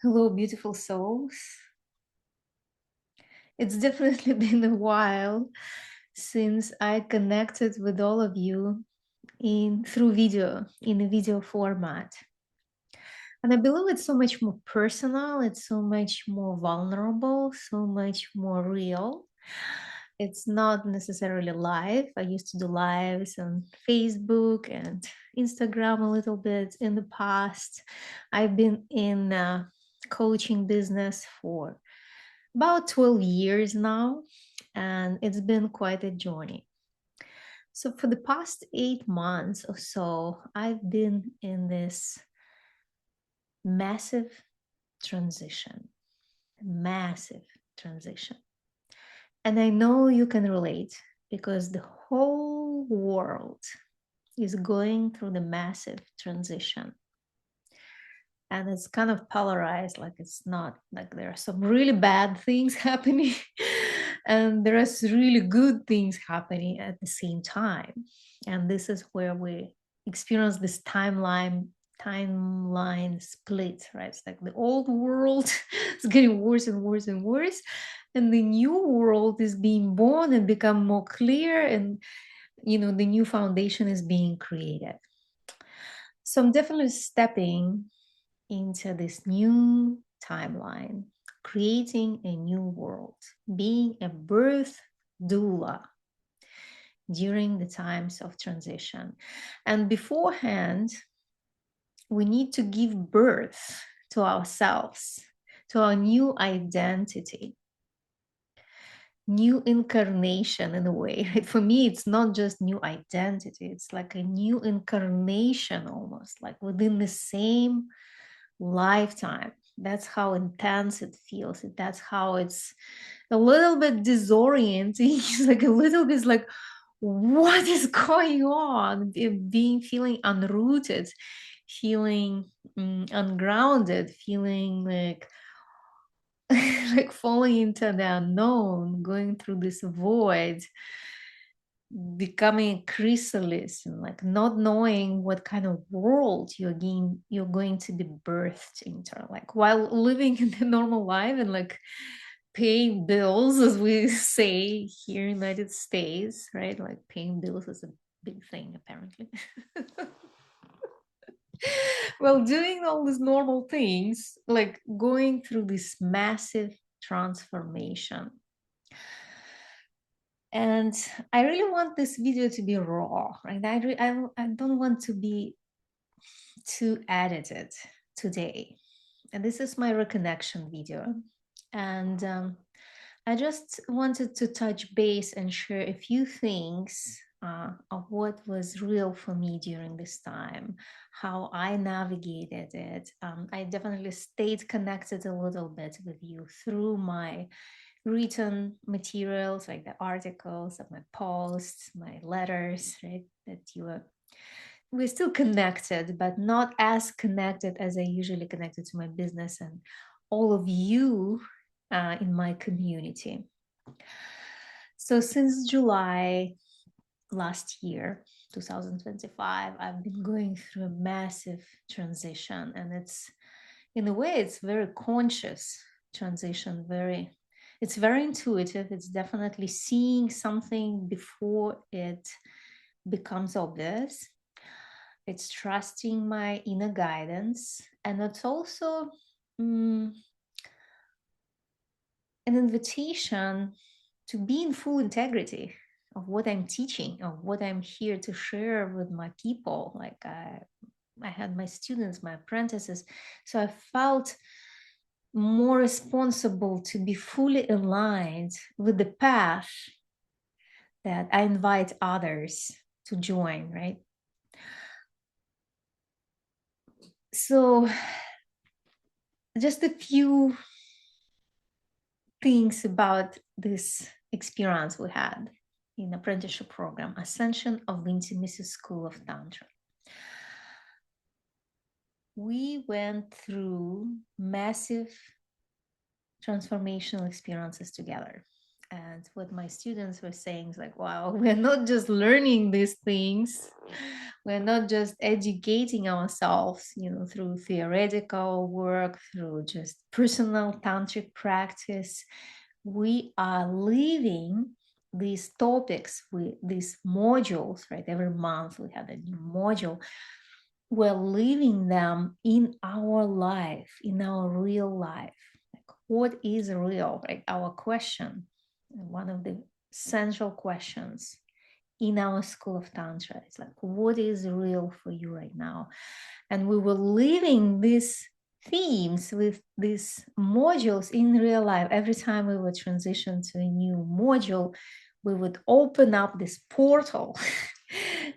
Hello, beautiful souls. It's definitely been a while since I connected with all of you through video, in a video format. And I believe it's so much more personal, it's so much more vulnerable, so much more real. It's not necessarily live. I used to do lives on Facebook and Instagram a little bit in the past. I've been in coaching business for about 12 years now, and it's been quite a journey. So, for the past 8 months or so, I've been in this massive transition, massive transition. And I know you can relate because the whole world is going through the massive transition. And it's kind of polarized, like it's not like there are some really bad things happening and there are really good things happening at the same time. And this is where we experience this timeline split, right? It's like the old world is getting worse and worse and worse, and the new world is being born and become more clear, and the new foundation is being created. So I'm definitely stepping into this new timeline, creating a new world, being a birth doula during the times of transition. And beforehand, we need to give birth to ourselves, to our new identity, new incarnation in a way. Right? For me, it's not just new identity, it's like a new incarnation almost, like within the same lifetime. That's how intense it feels. That's how it's a little bit disorienting. It's like a little bit like, what is going on? Feeling unrooted, feeling ungrounded, feeling like like falling into the unknown, going through this void, becoming a chrysalis, and like not knowing what kind of world you're going to be birthed into, like while living in the normal life and like paying bills, as we say here in the United States, right? Like paying bills is a big thing apparently. Well, doing all these normal things, like going through this massive transformation. And I really want this video to be raw, right? I don't want to be too edited today. And this is my reconnection video. And I just wanted to touch base and share a few things of what was real for me during this time, how I navigated it. I definitely stayed connected a little bit with you through my written materials, like the articles of my posts, my letters, right? We're still connected, but not as connected as I usually connected to my business and all of you in my community. So since July last year, 2025, I've been going through a massive transition, and in a way, it's very conscious transition. It's very intuitive. It's definitely seeing something before it becomes obvious. It's trusting my inner guidance, and it's also an invitation to be in full integrity of what I'm teaching, of what I'm here to share with my people. Like I had my students, my apprentices, so I felt more responsible to be fully aligned with the path that I invite others to join, right? So just a few things about this experience we had in apprenticeship program, Ascension of Intimacy School of Tantra. We went through massive transformational experiences together. And what my students were saying is like, wow, we're not just learning these things, We're not just educating ourselves, through theoretical work, through just personal tantric practice. We are living these topics with these modules, right? Every month we have a new module. We're living them in our life, in our real life. Like, what is real, right? Our question, one of the central questions in our school of Tantra. It's like, what is real for you right now? And we were living these themes with these modules in real life. Every time we would transition to a new module, we would open up this portal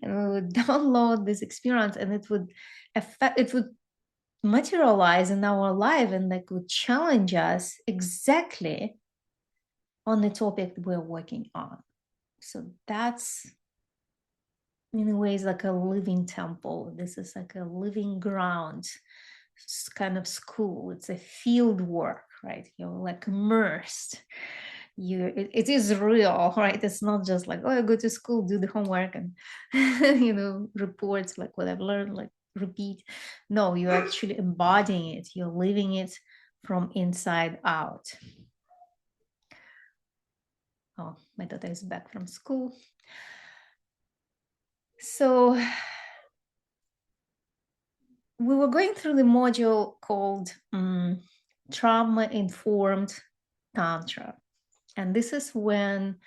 and we would download this experience, and it would materialize in our life, and like would challenge us exactly on the topic we're working on. So that's in a way is like a living temple. This is like a living ground, kind of school. It's a field work, right? You're like immersed. It is real, right? It's not just like, oh, I go to school, do the homework, and reports like what I've learned, like repeat. No, you're actually embodying it. You're living it from inside out. Oh, my daughter is back from school. So we were going through the module called trauma-informed Tantra. And this is when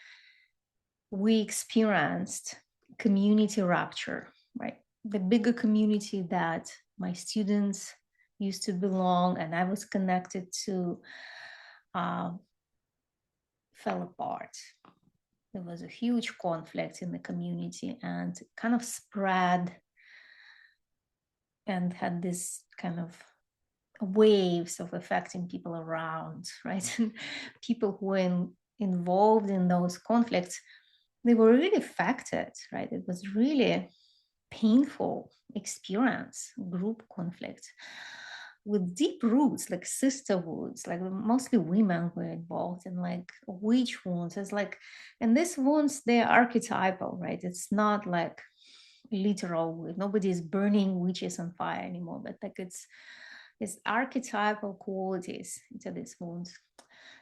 we experienced community rupture, right? The bigger community that my students used to belong and I was connected to fell apart. There was a huge conflict in the community and kind of spread and had this kind of waves of affecting people around, right? People who were involved in those conflicts, they were really affected, right? It was really painful experience, group conflict with deep roots, like sister wounds, like mostly women were involved in like witch wounds. It's like, and these wounds, they're archetypal, right? It's not like literal, nobody is burning witches on fire anymore, but like it's archetypal qualities into these wounds.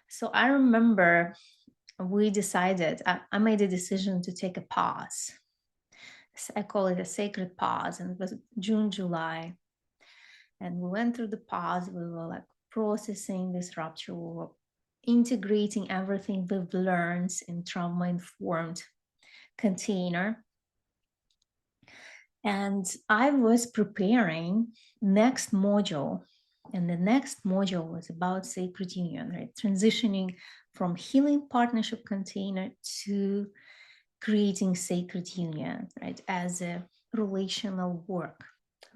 So I remember we decided, I made a decision to take a pause. I call it a sacred pause, and it was June, July. And we went through the pause, we were like processing this rupture, we were integrating everything we've learned in trauma-informed container. And I was preparing next module, and the next module was about sacred union, right? Transitioning from healing partnership container to creating sacred union, right? As a relational work,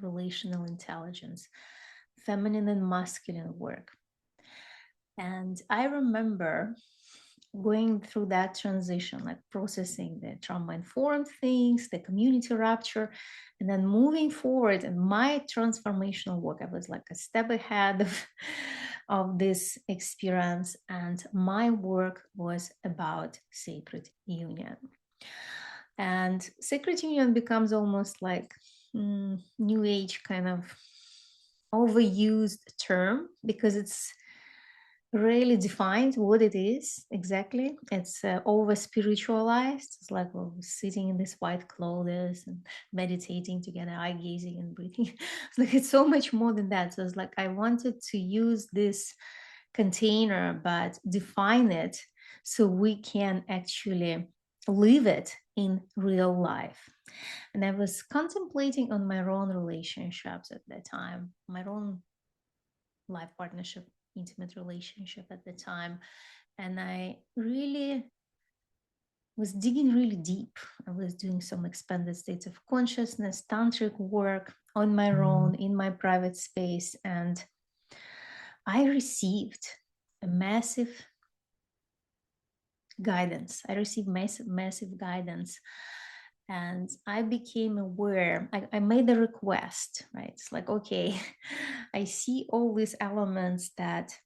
relational intelligence, feminine and masculine work. And I remember going through that transition, like processing the trauma-informed things, the community rupture, and then moving forward in my transformational work. I was like a step ahead of this experience, and my work was about sacred union. And sacred union becomes almost like new age kind of overused term because it's really defined what it is exactly. It's over spiritualized. It's like we're sitting in this white clothes and meditating together, eye gazing and breathing. It's like it's so much more than that. So it's like I wanted to use this container but define it so we can actually live it in real life. And I was contemplating on my own relationships at that time, my own life partnership, intimate relationship at the time. And I really was digging really deep. I was doing some expanded states of consciousness, tantric work on my own in my private space. And I received a massive guidance. I received massive guidance. And I became aware, I made a request, right? It's like, okay, I see all these elements that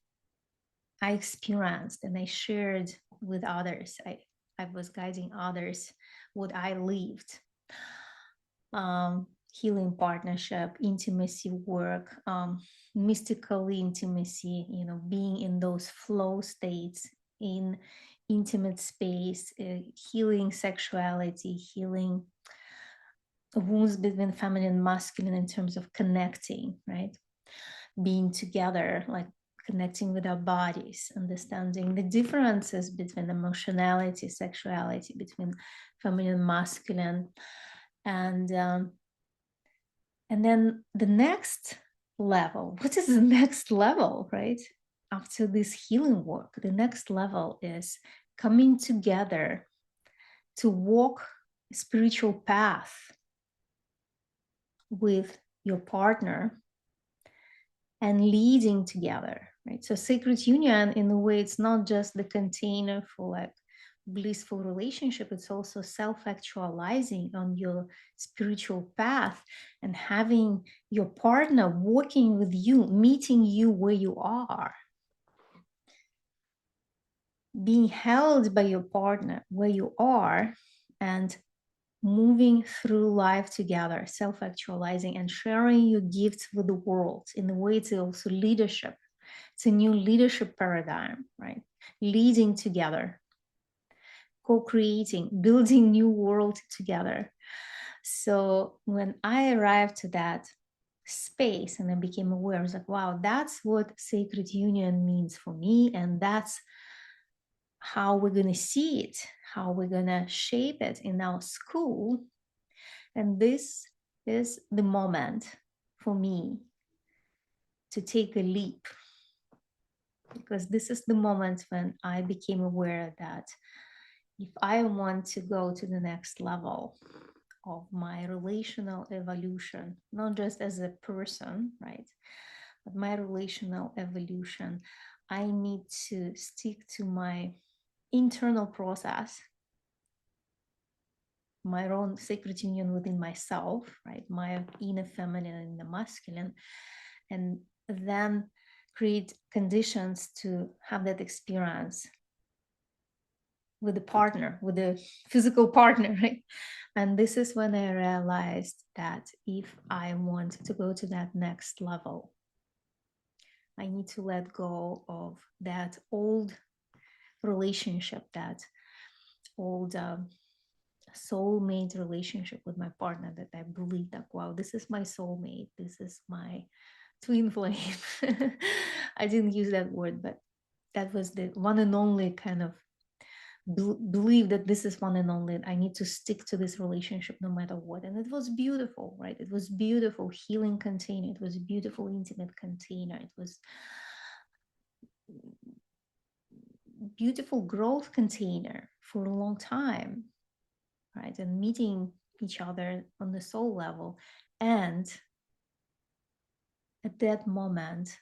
I experienced and I shared with others. I was guiding others what I lived. healing partnership, intimacy work, mystical intimacy, being in those flow states in intimate space, healing sexuality, healing wounds between feminine and masculine in terms of connecting, right? Being together, like connecting with our bodies, understanding the differences between emotionality, sexuality, between feminine and masculine, and then the next level. What is the next level, right? After this healing work, the next level is coming together to walk a spiritual path with your partner and leading together, right? So sacred union, in a way, it's not just the container for like blissful relationship, it's also self-actualizing on your spiritual path and having your partner walking with you, meeting you where you are, being held by your partner where you are, and moving through life together, self-actualizing and sharing your gifts with the world. In a way, it's also leadership. It's a new leadership paradigm, right? Leading together, co-creating, building new world together. So when I arrived to that space and I became aware, I was like, wow, that's what sacred union means for me. And that's how we're going to see it, how we're going to shape it in our school. And this is the moment for me to take a leap, because this is the moment when I became aware that if I want to go to the next level of my relational evolution, not just as a person, right, but my relational evolution, I need to stick to my internal process, my own sacred union within myself, right, my inner feminine and the masculine, and then create conditions to have that experience with the partner, with the physical partner, right? And this is when I realized that if I want to go to that next level, I need to let go of that old relationship, that old soulmate relationship with my partner, that I believed that, wow, this is my soulmate, this is my twin flame. I didn't use that word, but that was the one and only kind of believe that this is one and only. I need to stick to this relationship no matter what. And it was beautiful, right? It was beautiful healing container. It was a beautiful intimate container. It was beautiful growth container for a long time, right? And meeting each other on the soul level. And at that moment,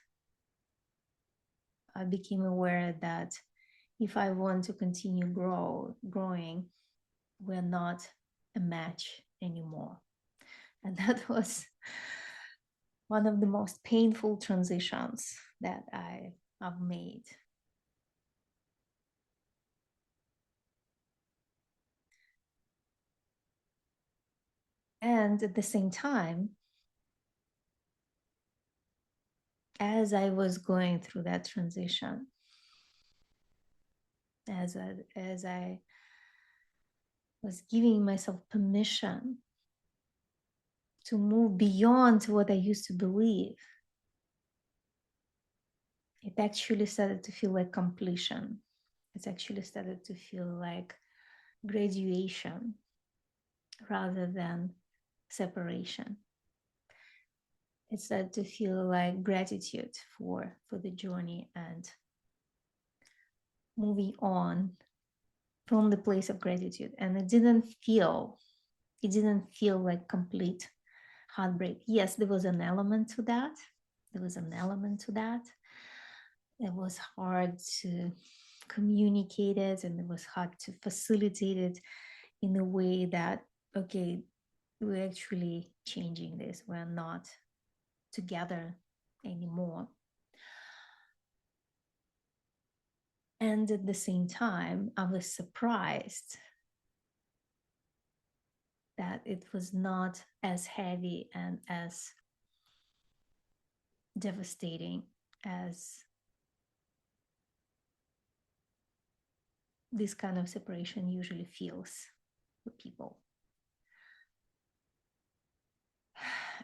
I became aware that if I want to continue growing, we're not a match anymore. And that was one of the most painful transitions that I have made. And at the same time, as I was going through that transition, as I was giving myself permission to move beyond what I used to believe, it actually started to feel like completion. It actually started to feel like graduation rather than separation. It started to feel like gratitude for the journey and moving on from the place of gratitude. And it didn't feel like complete heartbreak. Yes, there was an element to that. It was hard to communicate it, and it was hard to facilitate it in a way that, okay, we're actually changing this. We're not together anymore. And at the same time, I was surprised that it was not as heavy and as devastating as this kind of separation usually feels for people.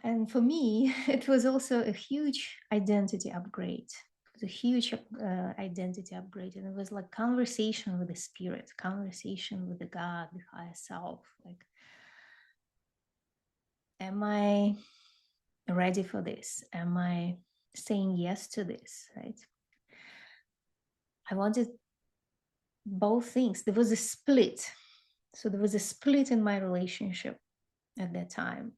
And for me, it was also a huge identity upgrade. It was a huge identity upgrade. And it was like conversation with the spirit, conversation with the God, the higher self. Like, am I ready for this? Am I saying yes to this, right? I wanted both things. There was a split. So there was a split in my relationship at that time.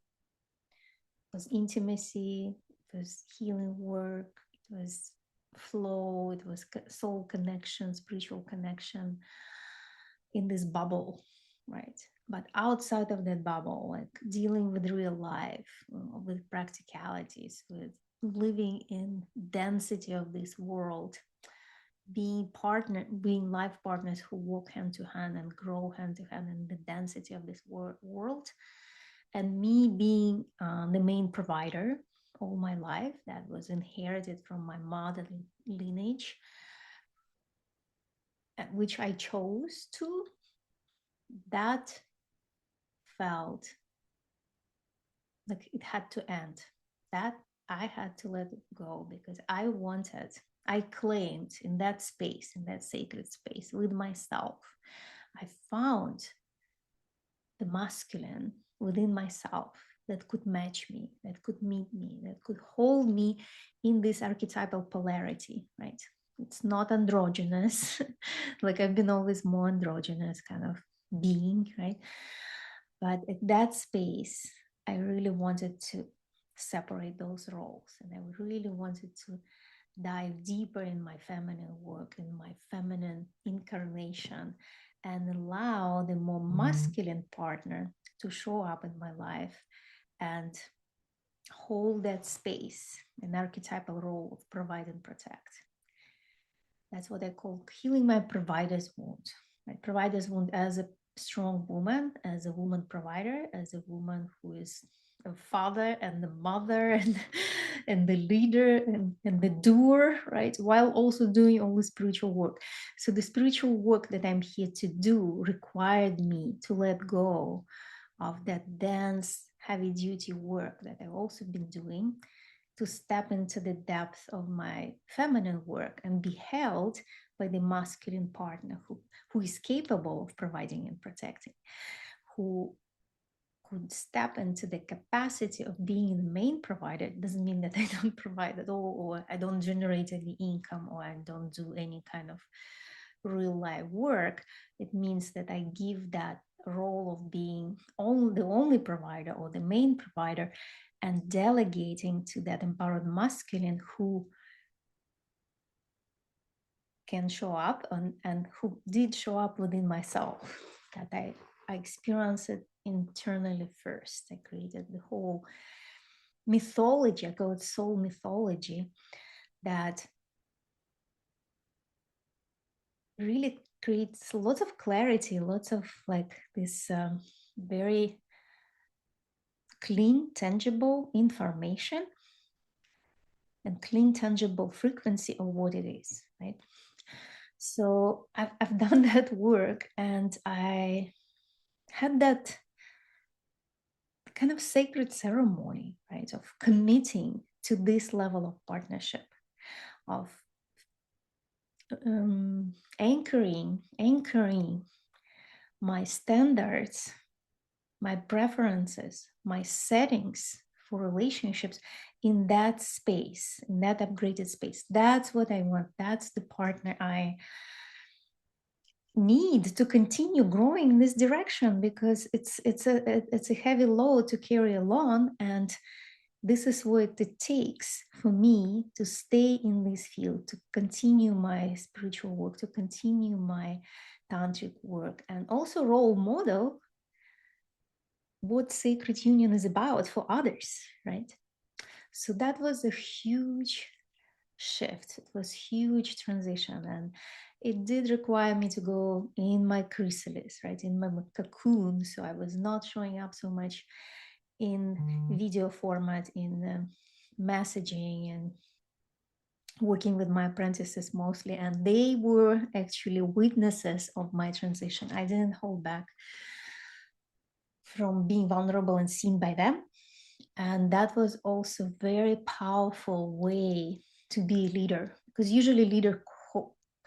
It was intimacy, it was healing work, it was flow, it was soul connection, spiritual connection in this bubble, right? But outside of that bubble, like dealing with real life, with practicalities, with living in density of this world, being life partners who walk hand to hand and grow hand to hand in the density of this world, and me being the main provider all my life, that was inherited from my mother lineage, which I chose to, that felt like it had to end. That I had to let it go because I claimed in that space, in that sacred space with myself, I found the masculine within myself that could match me, that could meet me, that could hold me in this archetypal polarity, right? It's not androgynous. Like I've been always more androgynous kind of being, right? But at that space, I really wanted to separate those roles. And I really wanted to dive deeper in my feminine work, in my feminine incarnation, and allow the more masculine partner to show up in my life and hold that space, an archetypal role of provide and protect. That's what I call healing my provider's wound. My provider's wound as a strong woman, as a woman provider, as a woman who is a father and the mother and the leader and the doer, right? While also doing all the spiritual work. So the spiritual work that I'm here to do required me to let go of that dense, heavy duty work that I've also been doing, to step into the depth of my feminine work and be held by the masculine partner who is capable of providing and protecting, who could step into the capacity of being the main provider. It doesn't mean that I don't provide at all, or I don't generate any income, or I don't do any kind of real life work. It means that I give that role of being the only provider or the main provider, and delegating to that empowered masculine who can show up and who did show up within myself, that I experienced it internally first. I created the whole mythology, I call it soul mythology, that really creates lots of clarity, lots of like this very clean, tangible information and clean, tangible frequency of what it is, right? So I've done that work, and I had that kind of sacred ceremony, right, of committing to this level of partnership, of anchoring my standards, my preferences, my settings for relationships in that space, in that upgraded space. That's what I want. That's the partner I need to continue growing in this direction, because it's a heavy load to carry along, and this is what it takes for me to stay in this field, to continue my spiritual work, to continue my tantric work, and also role model what sacred union is about for others, right? So that was a huge shift. It was huge transition, and it did require me to go in my chrysalis, right, in my cocoon. So I was not showing up so much in video format, in messaging, and working with my apprentices mostly. And they were actually witnesses of my transition. I didn't hold back from being vulnerable and seen by them. And that was also a very powerful way to be a leader, because usually leader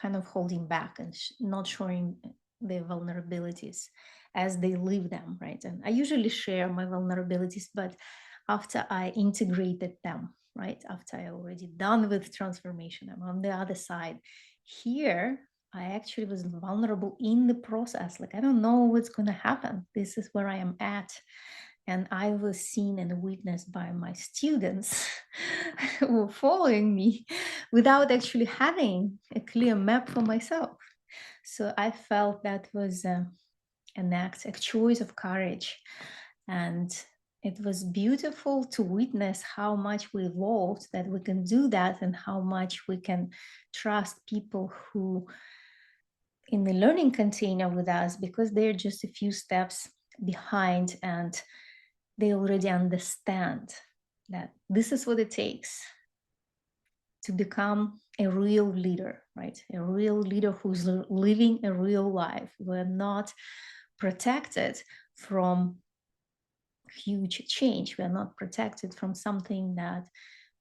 kind of holding back and not showing their vulnerabilities as they live them, right? And I usually share my vulnerabilities, but after I integrated them, right? After I already done with transformation, I'm on the other side. Here, I actually was vulnerable in the process. Like, I don't know what's going to happen. This is where I am at. And I was seen and witnessed by my students who were following me without actually having a clear map for myself. So I felt that was an act, a choice of courage. And it was beautiful to witness how much we evolved, that we can do that, and how much we can trust people who in the learning container with us, because they're just a few steps behind and they already understand that this is what it takes to become a real leader, right? A real leader who's living a real life. We're not protected from huge change. We're not protected from something that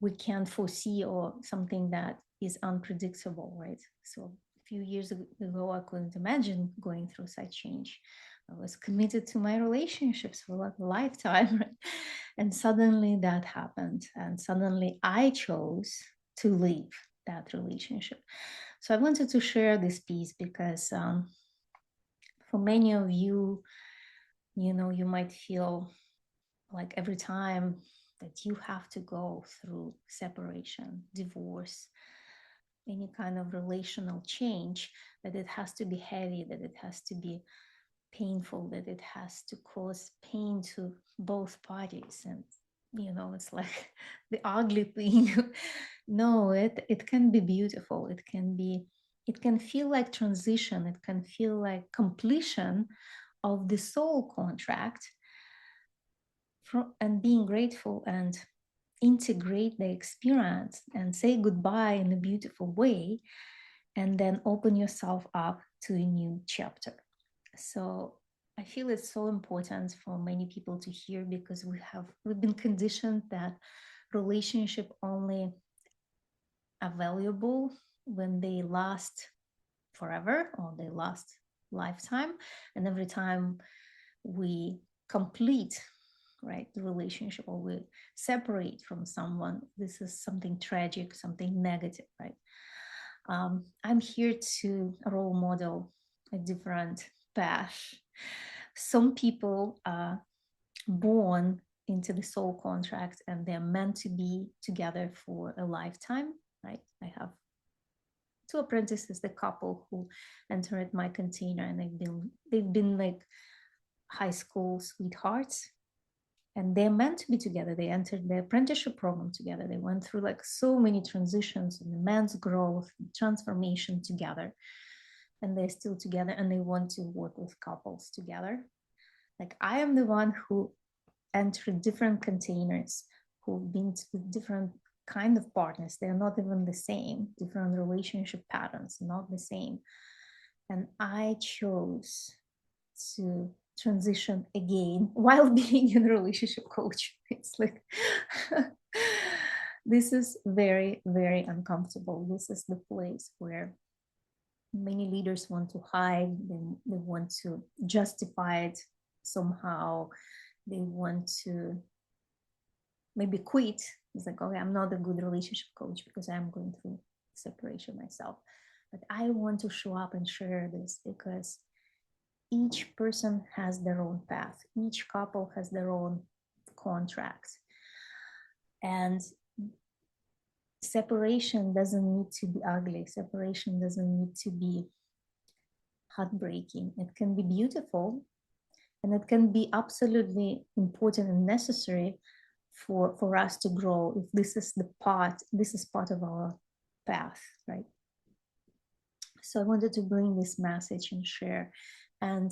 we can't foresee or something that is unpredictable, right? So a few years ago, I couldn't imagine going through such change. I was committed to my relationships for like a lifetime, right? And suddenly that happened. And suddenly I chose to leave that relationship. So I wanted to share this piece because for many of you, you know, you might feel like every time that you have to go through separation, divorce, any kind of relational change, that it has to be heavy, that it has to be painful, that it has to cause pain to both parties. And, you know, it's like the ugly thing. No, it can be beautiful. It can feel like transition. It can feel like completion of the soul contract, and being grateful and integrate the experience and say goodbye in a beautiful way, and then open yourself up to a new chapter. So I feel it's so important for many people to hear, because we've been conditioned that relationship only are valuable when they last forever or they last lifetime, and every time we complete, right, the relationship, or we separate from someone, this is something tragic, something negative, right? I'm here to role model a different path. Some people are born into the soul contract and they're meant to be together for a lifetime, right? I have two apprentices, the couple who entered my container, and they've been like high school sweethearts, and they're meant to be together. They entered the apprenticeship program together. They went through like so many transitions and immense growth, transformation together, and they're still together, and they want to work with couples together. Like, I am the one who entered different containers, who've been with different kind of partners. They're not even the same, different relationship patterns, not the same. And I chose to transition again while being a relationship coach. It's like, this is very, very uncomfortable. This is the place where many leaders want to hide, they want to justify it somehow, they want to maybe quit. It's like, okay, I'm not a good relationship coach because I'm going through separation myself. But I want to show up and share this, because each person has their own path, each couple has their own contract, and separation doesn't need to be ugly. Separation doesn't need to be heartbreaking. It can be beautiful, and it can be absolutely important and necessary for us to grow, if this is part of our path, right? So I wanted to bring this message and share. And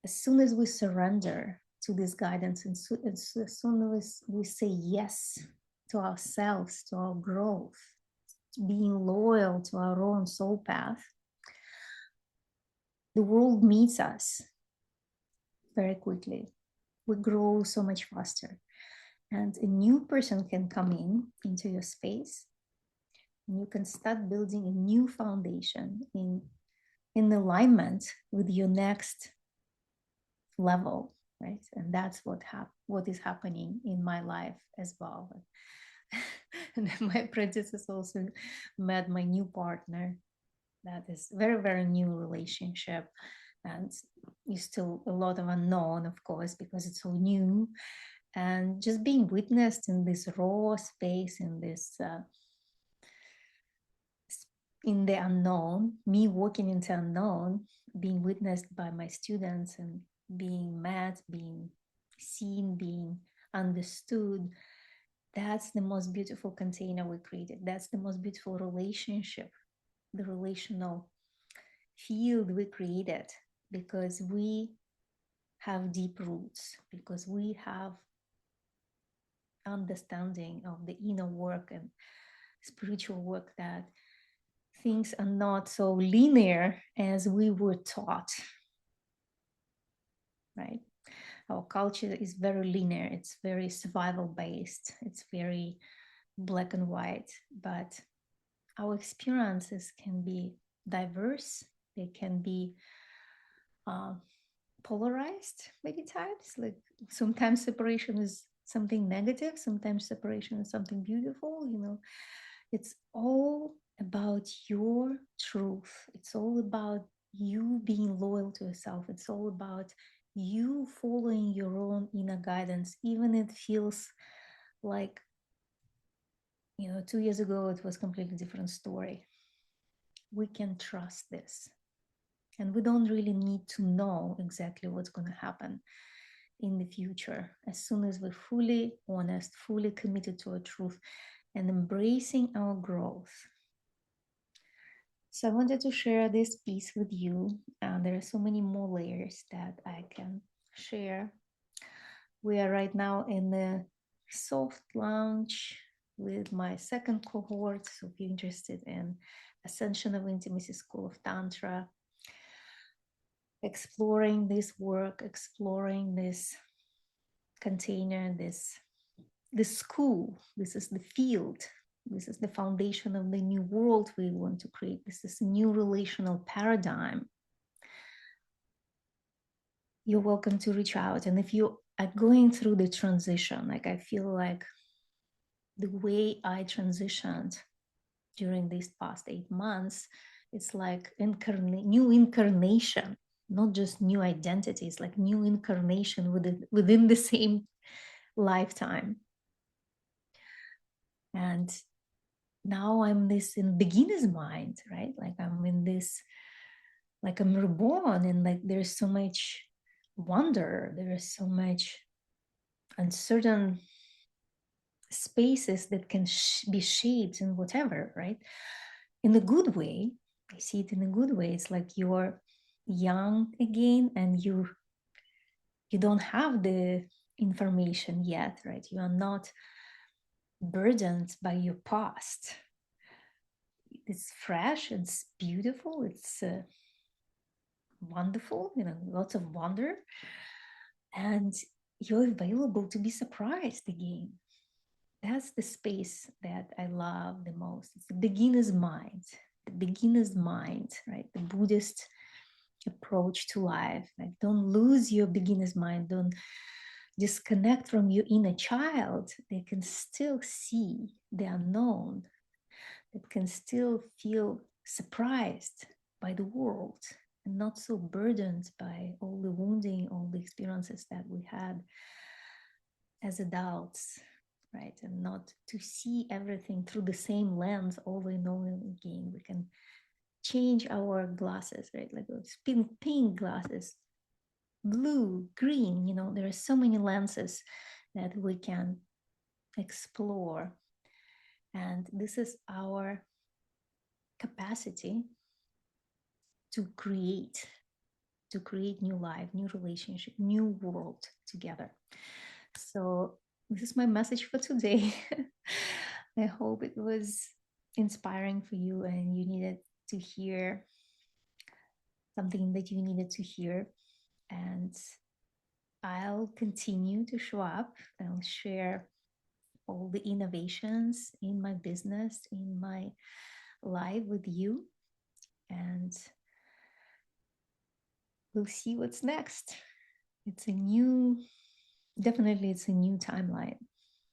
as soon as we surrender to this guidance, and as soon as we say yes to ourselves, to our growth, to being loyal to our own soul path, the world meets us very quickly. We grow so much faster. And a new person can come into your space, and you can start building a new foundation in alignment with your next level, right? And that's what is happening in my life as well. And then my apprentices also met my new partner. That is very, very new relationship. And is still a lot of unknown, of course, because it's all new. And just being witnessed in this raw space, in this in the unknown, me walking into unknown, being witnessed by my students and being met, being seen, being understood. That's the most beautiful container we created. That's the most beautiful relationship, the relational field we created, because we have deep roots, because we have understanding of the inner work and spiritual work, that things are not so linear as we were taught, right? Our culture is very linear, it's very survival based, it's very black and white, but our experiences can be diverse, they can be polarized many times. Like sometimes separation is something negative, sometimes separation is something beautiful, you know. It's all about your truth. It's all about you being loyal to yourself. It's all about you following your own inner guidance, even if it feels like, you know, 2 years ago it was a completely different story. We can trust this. And we don't really need to know exactly what's going to happen in the future. As soon as we're fully honest, fully committed to our truth, and embracing our growth. So I wanted to share this piece with you. There are so many more layers that I can share. We are right now in the soft launch with my second cohort. So if you're interested in Ascension of Intimacy School of Tantra, exploring this work, exploring this container, this school, this is the field, this is the foundation of the new world we want to create. This is a new relational paradigm. You're welcome to reach out. And if you are going through the transition, like I feel like the way I transitioned during these past 8 months, it's like new incarnation, not just new identities, like new incarnation within the same lifetime. And now I'm this in beginner's mind, right? Like I'm in this, like I'm reborn, and like there's so much wonder, there is so much uncertain spaces that can be shaped in whatever, right? In a good way. I see it in a good way. It's like you're young again, and you don't have the information yet, right? You are not burdened by your past. It's fresh, it's beautiful, it's wonderful, you know, lots of wonder, and you're available to be surprised again. That's the space that I love the most. It's the beginner's mind, right? The Buddhist approach to life. Like, don't lose your beginner's mind. Don't disconnect from your inner child. They can still see the unknown. That can still feel surprised by the world and not so burdened by all the wounding, all the experiences that we had as adults, right? And not to see everything through the same lens over and over again. We can change our glasses, right? Like those pink glasses, blue, green, you know, there are so many lenses that we can explore. And this is our capacity to create new life, new relationship, new world together. So this is my message for today. I hope it was inspiring for you and you needed to hear something that you needed to hear. And I'll continue to show up. I'll share all the innovations in my business, in my life with you. And we'll see what's next. It's a new, definitely, it's a new timeline.